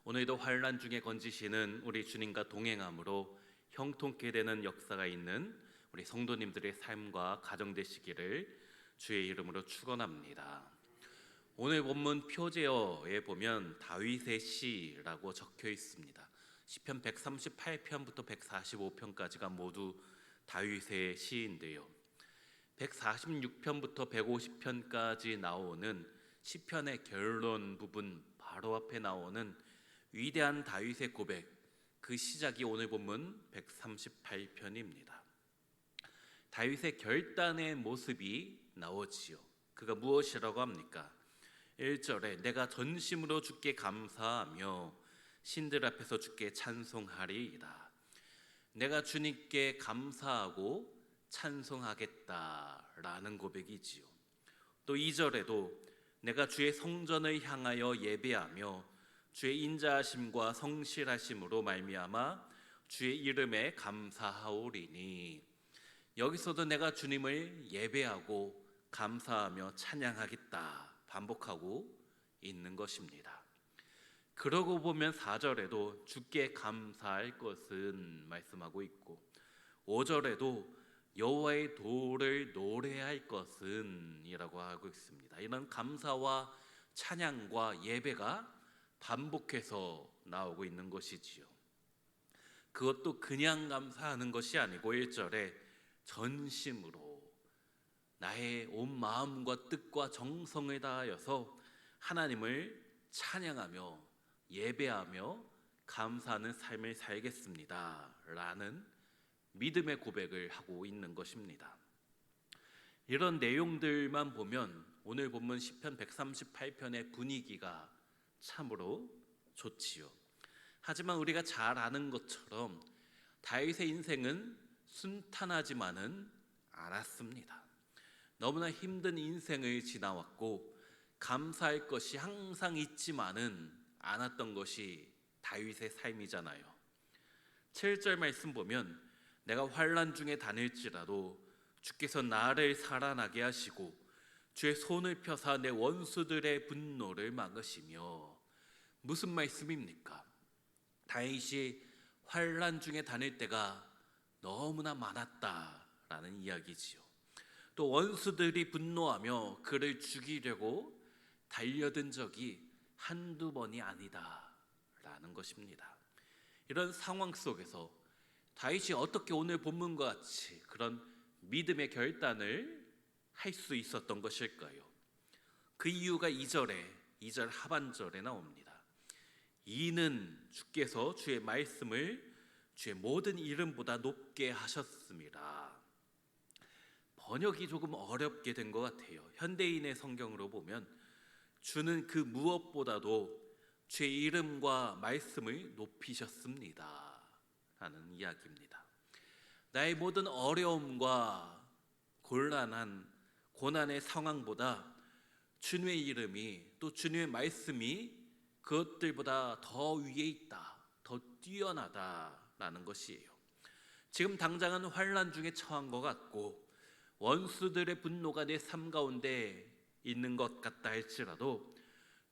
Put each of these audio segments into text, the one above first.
오늘도 환난 중에 건지시는 우리 주님과 동행함으로 형통케 되는 역사가 있는 우리 성도님들의 삶과 가정 되시기를 주의 이름으로 축원합니다. 오늘 본문 표제어에 보면 다윗의 시라고 적혀 있습니다. 시편 138편부터 145편까지가 모두 다윗의 시인데요. 146편부터 150편까지 나오는 시편의 결론 부분 바로 앞에 나오는 위대한 다윗의 고백, 그 시작이 오늘 본문 138편입니다. 다윗의 결단의 모습이 나오지요. 그가 무엇이라고 합니까? 1절에 내가 전심으로 주께 감사하며 신들 앞에서 주께 찬송하리이다. 내가 주님께 감사하고 찬송하겠다라는 고백이지요. 또 2절에도 내가 주의 성전을 향하여 예배하며 주의 인자하심과 성실하심으로 말미암아 주의 이름에 감사하오리니, 여기서도 내가 주님을 예배하고 감사하며 찬양하겠다 반복하고 있는 것입니다. 그러고 보면 4절에도 주께 감사할 것은 말씀하고 있고, 5절에도 여호와의 도를 노래할 것은 이라고 하고 있습니다. 이런 감사와 찬양과 예배가 반복해서 나오고 있는 것이지요. 그것도 그냥 감사하는 것이 아니고 1절에 전심으로 나의 온 마음과 뜻과 정성을 다하여서 하나님을 찬양하며 예배하며 감사하는 삶을 살겠습니다 라는 믿음의 고백을 하고 있는 것입니다. 이런 내용들만 보면 오늘 본문 시편 138편의 분위기가 참으로 좋지요. 하지만 우리가 잘 아는 것처럼 다윗의 인생은 순탄하지만은 않았습니다. 너무나 힘든 인생을 지나왔고 감사할 것이 항상 있지만은 않았던 것이 다윗의 삶이잖아요. 7절 말씀 보면 내가 환난 중에 다닐지라도 주께서 나를 살아나게 하시고 주의 손을 펴사 내 원수들의 분노를 막으시며. 무슨 말씀입니까? 다윗이 환난 중에 다닐 때가 너무나 많았다라는 이야기지요. 또 원수들이 분노하며 그를 죽이려고 달려든 적이 한두 번이 아니다라는 것입니다. 이런 상황 속에서 다윗이 어떻게 오늘 본문과 같이 그런 믿음의 결단을 할 수 있었던 것일까요? 그 이유가 2절 하반절에 나옵니다. 이는 주께서 주의 말씀을 주의 모든 이름보다 높게 하셨습니다. 번역이 조금 어렵게 된 것 같아요. 현대인의 성경으로 보면 주는 그 무엇보다도 주의 이름과 말씀을 높이셨습니다 라는 이야기입니다. 나의 모든 어려움과 고난의 상황보다 주님의 이름이, 또 주님의 말씀이 그것들보다 더 위에 있다, 더 뛰어나다라는 것이에요. 지금 당장은 환난 중에 처한 것 같고 원수들의 분노가 내 삶 가운데 있는 것 같다 할지라도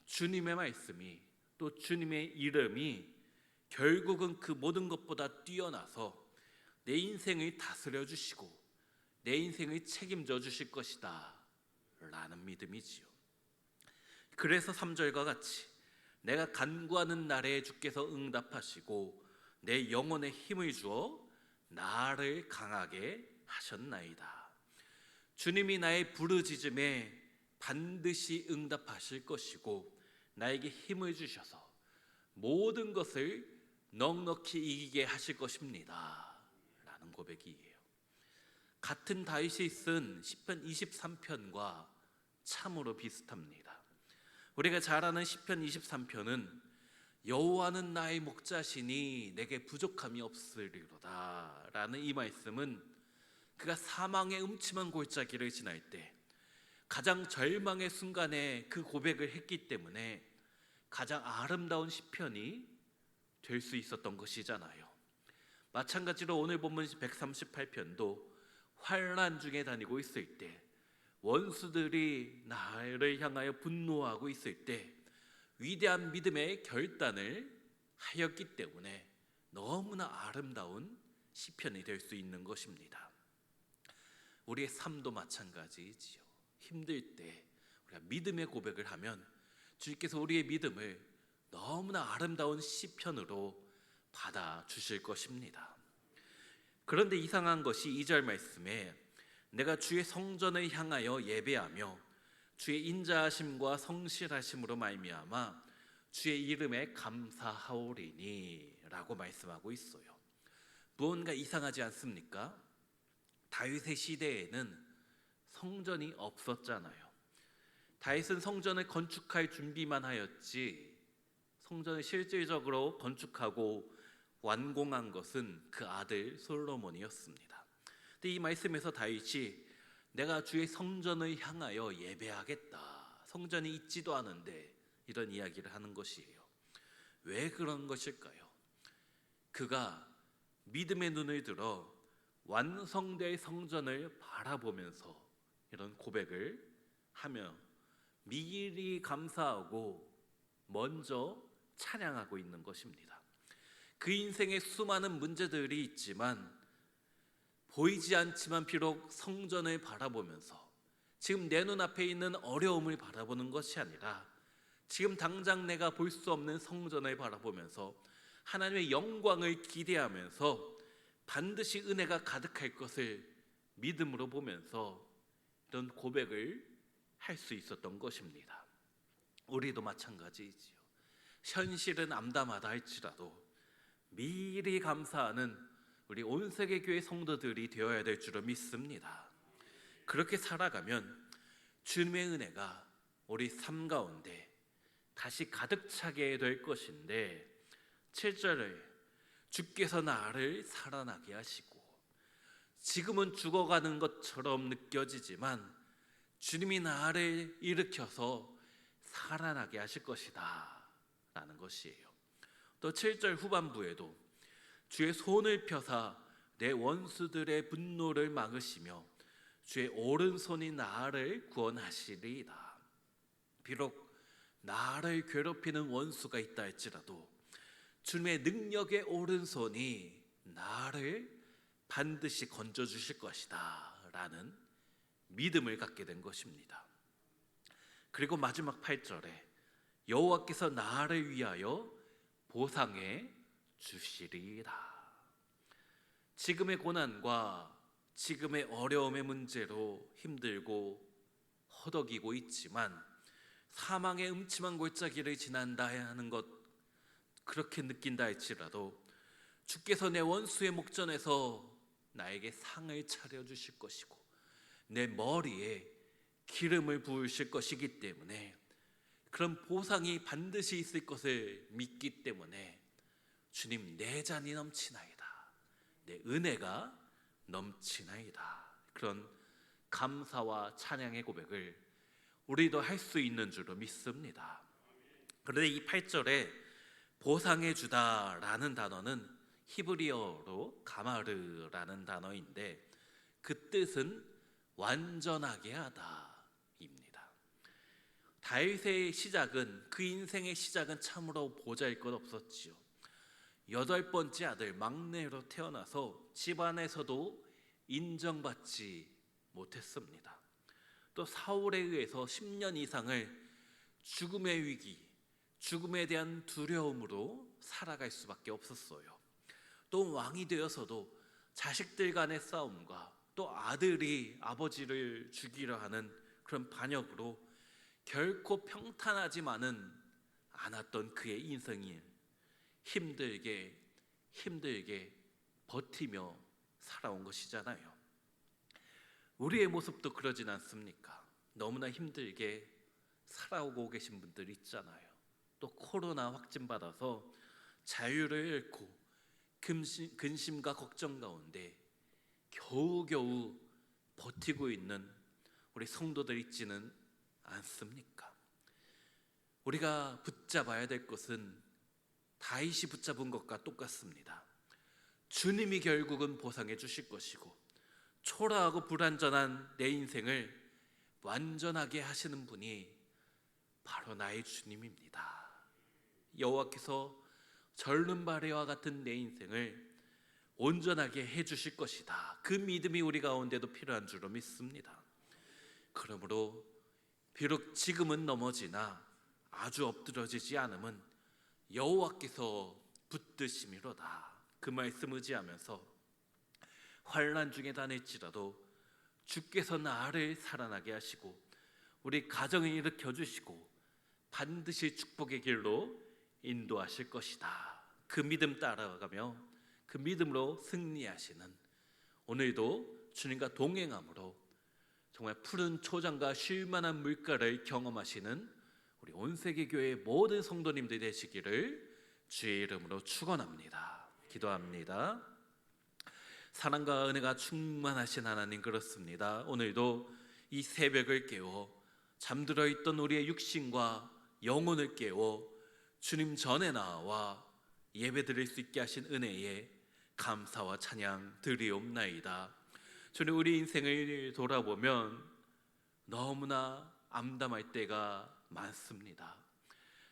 주님의 말씀이, 또 주님의 이름이 결국은 그 모든 것보다 뛰어나서 내 인생을 다스려 주시고 내 인생을 책임져 주실 것이다 라는 믿음이지요. 그래서 3절과 같이 내가 간구하는 날에 주께서 응답하시고 내 영혼에 힘을 주어 나를 강하게 하셨나이다. 주님이 나의 부르짖음에 반드시 응답하실 것이고 나에게 힘을 주셔서 모든 것을 넉넉히 이기게 하실 것입니다 라는 고백이에요. 같은 다윗이 쓴 시편 23편과 참으로 비슷합니다. 우리가 잘 아는 시편 23편은 여호와는 나의 목자시니 내게 부족함이 없으리로다 라는 이 말씀은 그가 사망의 음침한 골짜기를 지날 때 가장 절망의 순간에 그 고백을 했기 때문에 가장 아름다운 시편이 될 수 있었던 것이잖아요. 마찬가지로 오늘 본문 138편도 환난 중에 다니고 있을 때, 원수들이 나를 향하여 분노하고 있을 때 위대한 믿음의 결단을 하였기 때문에 너무나 아름다운 시편이 될 수 있는 것입니다. 우리의 삶도 마찬가지지요. 힘들 때 우리가 믿음의 고백을 하면 주님께서 우리의 믿음을 너무나 아름다운 시편으로 받아 주실 것입니다. 그런데 이상한 것이 2절 말씀에 내가 주의 성전을 향하여 예배하며 주의 인자하심과 성실하심으로 말미암아 주의 이름에 감사하오리니 라고 말씀하고 있어요. 무언가 이상하지 않습니까? 다윗의 시대에는 성전이 없었잖아요. 다윗은 성전을 건축할 준비만 하였지 성전을 실질적으로 건축하고 완공한 것은 그 아들 솔로몬이었습니다. 근데 이 말씀에서 다윗이 내가 주의 성전을 향하여 예배하겠다, 성전이 있지도 않은데 이런 이야기를 하는 것이에요. 왜 그런 것일까요? 그가 믿음의 눈을 들어 완성될 성전을 바라보면서 이런 고백을 하며 미리 감사하고 먼저 찬양하고 있는 것입니다. 그 인생에 수많은 문제들이 있지만 보이지 않지만 비록 성전을 바라보면서 지금 내 눈앞에 있는 어려움을 바라보는 것이 아니라 지금 당장 내가 볼 수 없는 성전을 바라보면서 하나님의 영광을 기대하면서 반드시 은혜가 가득할 것을 믿음으로 보면서 이런 고백을 할 수 있었던 것입니다. 우리도 마찬가지지요. 현실은 암담하다 할지라도 미리 감사하는 우리 온세계 교회 성도들이 되어야 될 줄로 믿습니다. 그렇게 살아가면 주님의 은혜가 우리 삶 가운데 다시 가득 차게 될 것인데 7절에 주께서 나를 살아나게 하시고 지금은 죽어가는 것처럼 느껴지지만 주님이 나를 일으켜서 살아나게 하실 것이다 라는 것이에요. 또 7절 후반부에도 주의 손을 펴사 내 원수들의 분노를 막으시며 주의 오른손이 나를 구원하시리이다. 비록 나를 괴롭히는 원수가 있다 할지라도 주님의 능력의 오른손이 나를 반드시 건져주실 것이다 라는 믿음을 갖게 된 것입니다. 그리고 마지막 8절에 여호와께서 나를 위하여 보상해 주시리라. 지금의 고난과 지금의 어려움의 문제로 힘들고 허덕이고 있지만 사망의 음침한 골짜기를 지난다 하는 것 그렇게 느낀다 할지라도 주께서 내 원수의 목전에서 나에게 상을 차려주실 것이고 내 머리에 기름을 부으실 것이기 때문에 그런 보상이 반드시 있을 것을 믿기 때문에 주님 내 잔이 넘치나이다, 내 은혜가 넘치나이다, 그런 감사와 찬양의 고백을 우리도 할 수 있는 줄로 믿습니다. 그런데 이 8절에 보상해 주다라는 단어는 히브리어로 가마르라는 단어인데 그 뜻은 완전하게 하다입니다. 다윗의 시작은 그 인생의 시작은 참으로 보잘것 없었지요. 8번째 아들 막내로 태어나서 집안에서도 인정받지 못했습니다. 또 사울에 의해서 10년 이상을 죽음의 위기, 죽음에 대한 두려움으로 살아갈 수밖에 없었어요. 또 왕이 되어서도 자식들 간의 싸움과 또 아들이 아버지를 죽이려 하는 그런 반역으로 결코 평탄하지만은 않았던 그의 인생이 힘들게 버티며 살아온 것이잖아요. 우리의 모습도 그러진 않습니까? 너무나 힘들게 살아오고 계신 분들 있잖아요. 또 코로나 확진 받아서 자유를 잃고 근심과 걱정 가운데 겨우겨우 버티고 있는 우리 성도들 있지는 않습니까? 우리가 붙잡아야 될 것은 다윗이 붙잡은 것과 똑같습니다. 주님이 결국은 보상해 주실 것이고 초라하고 불완전한 내 인생을 완전하게 하시는 분이 바로 나의 주님입니다. 여호와께서 절름 바래와 같은 내 인생을 온전하게 해주실 것이다. 그 믿음이 우리 가운데도 필요한 줄로 믿습니다. 그러므로 비록 지금은 넘어지나 아주 엎드러지지 않음은 여호와께서 붙드심이로다. 그 말씀 의지하면서 환난 중에 다닐지라도 주께서 나를 살아나게 하시고 우리 가정을 일으켜 주시고 반드시 축복의 길로 인도하실 것이다. 그 믿음 따라가며 그 믿음으로 승리하시는 오늘도 주님과 동행함으로 정말 푸른 초장과 쉴만한 물가를 경험하시는 우리 온세계 교회 모든 성도님들 되시기를 주의 이름으로 축원합니다. 기도합니다. 사랑과 은혜가 충만하신 하나님, 그렇습니다. 오늘도 이 새벽을 깨워 잠들어 있던 우리의 육신과 영혼을 깨워 주님 전에 나와 예배드릴 수 있게 하신 은혜에 감사와 찬양 드리옵나이다. 주님, 우리 인생을 돌아보면 너무나 암담할 때가 많습니다.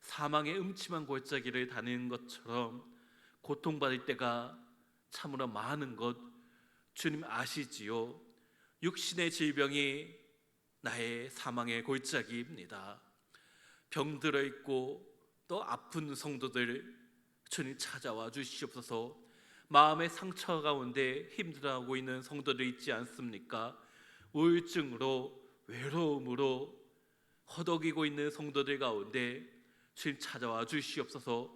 사망의 음침한 골짜기를 다니는 것처럼 고통받을 때가 참으로 많은 것 주님 아시지요. 육신의 질병이 나의 사망의 골짜기입니다. 병들어 있고 또 아픈 성도들 주님 찾아와 주시옵소서. 마음의 상처 가운데 힘들어하고 있는 성도들 있지 않습니까? 우울증으로 외로움으로 허덕이고 있는 성도들 가운데 주님 찾아와 주시옵소서.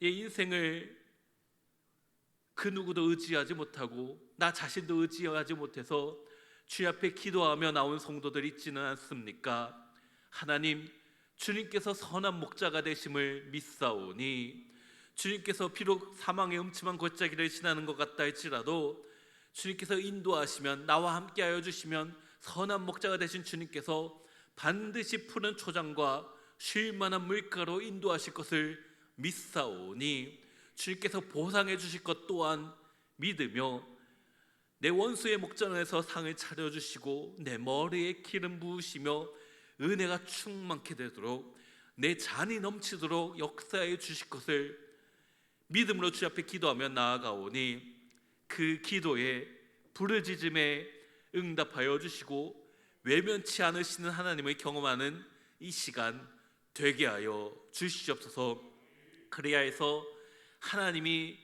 이 인생을 그 누구도 의지하지 못하고 나 자신도 의지하지 못해서 주님 앞에 기도하며 나온 성도들 있지는 않습니까? 하나님, 주님께서 선한 목자가 되심을 믿사오니 주님께서 비록 사망의 음침한 골짜기를 지나는 것 같다 할지라도 주님께서 인도하시면, 나와 함께하여 주시면 선한 목자가 되신 주님께서 반드시 푸른 초장과 쉴만한 물가로 인도하실 것을 믿사오니 주님께서 보상해 주실 것 또한 믿으며 내 원수의 목전에서 상을 차려주시고 내 머리에 기름 부으시며 은혜가 충만케 되도록 내 잔이 넘치도록 역사해 주실 것을 믿음으로 주 앞에 기도하며 나아가오니 그 기도에 부르짖음에 응답하여 주시고 외면치 않으시는 하나님을 경험하는 이 시간 되게 하여 주시옵소서. 그래야 해서 하나님이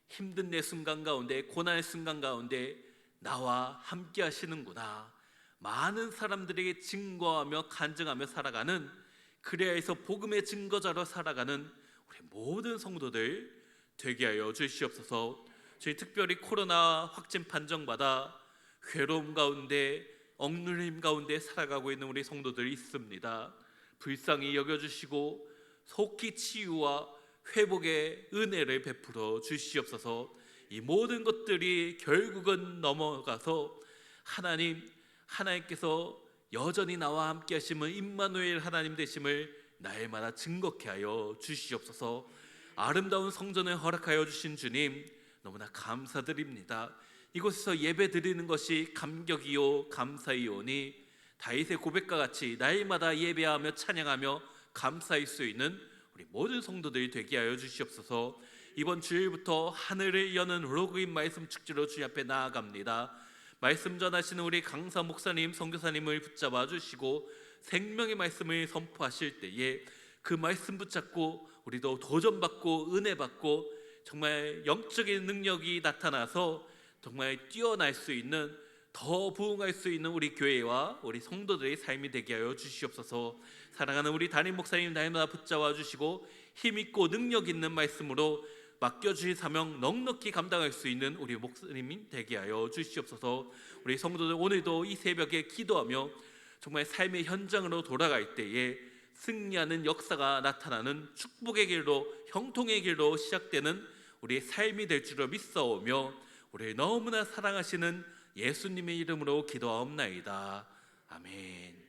힘든 내 순간 가운데, 고난의 순간 가운데 나와 함께 하시는구나, 많은 사람들에게 증거하며 간증하며 살아가는, 그래야 해서 복음의 증거자로 살아가는 우리 모든 성도들 되게 하여 주시옵소서. 저희 특별히 코로나 확진 판정받아 괴로움 가운데 억눌림 가운데 살아가고 있는 우리 성도들이 있습니다. 불쌍히 여겨주시고 속히 치유와 회복의 은혜를 베풀어 주시옵소서. 이 모든 것들이 결국은 넘어가서 하나님께서 여전히 나와 함께 하심은 임마누엘 하나님 되심을 날마다 증거케 하여 주시옵소서. 아름다운 성전을 허락하여 주신 주님 너무나 감사드립니다. 이곳에서 예배 드리는 것이 감격이요 감사이오니 다윗의 고백과 같이 날마다 예배하며 찬양하며 감사할 수 있는 우리 모든 성도들이 되게 하여 주시옵소서. 이번 주일부터 하늘을 여는 로그인 말씀 축제로 주님 앞에 나아갑니다. 말씀 전하시는 우리 강사 목사님, 선교사님을 붙잡아 주시고 생명의 말씀을 선포하실 때에 그 말씀 붙잡고 우리도 도전받고 은혜받고 정말 영적인 능력이 나타나서 정말 뛰어날 수 있는, 더 부흥할 수 있는 우리 교회와 우리 성도들의 삶이 되게 하여 주시옵소서. 사랑하는 우리 담임 목사님 날마다 붙잡아 주시고 힘있고 능력 있는 말씀으로 맡겨주신 사명 넉넉히 감당할 수 있는 우리 목사님이 되게 하여 주시옵소서. 우리 성도들 오늘도 이 새벽에 기도하며 정말 삶의 현장으로 돌아갈 때에 승리하는 역사가 나타나는 축복의 길로, 형통의 길로 시작되는 우리의 삶이 될 줄을 믿사오며 우리를 너무나 사랑하시는 예수님의 이름으로 기도하옵나이다. 아멘.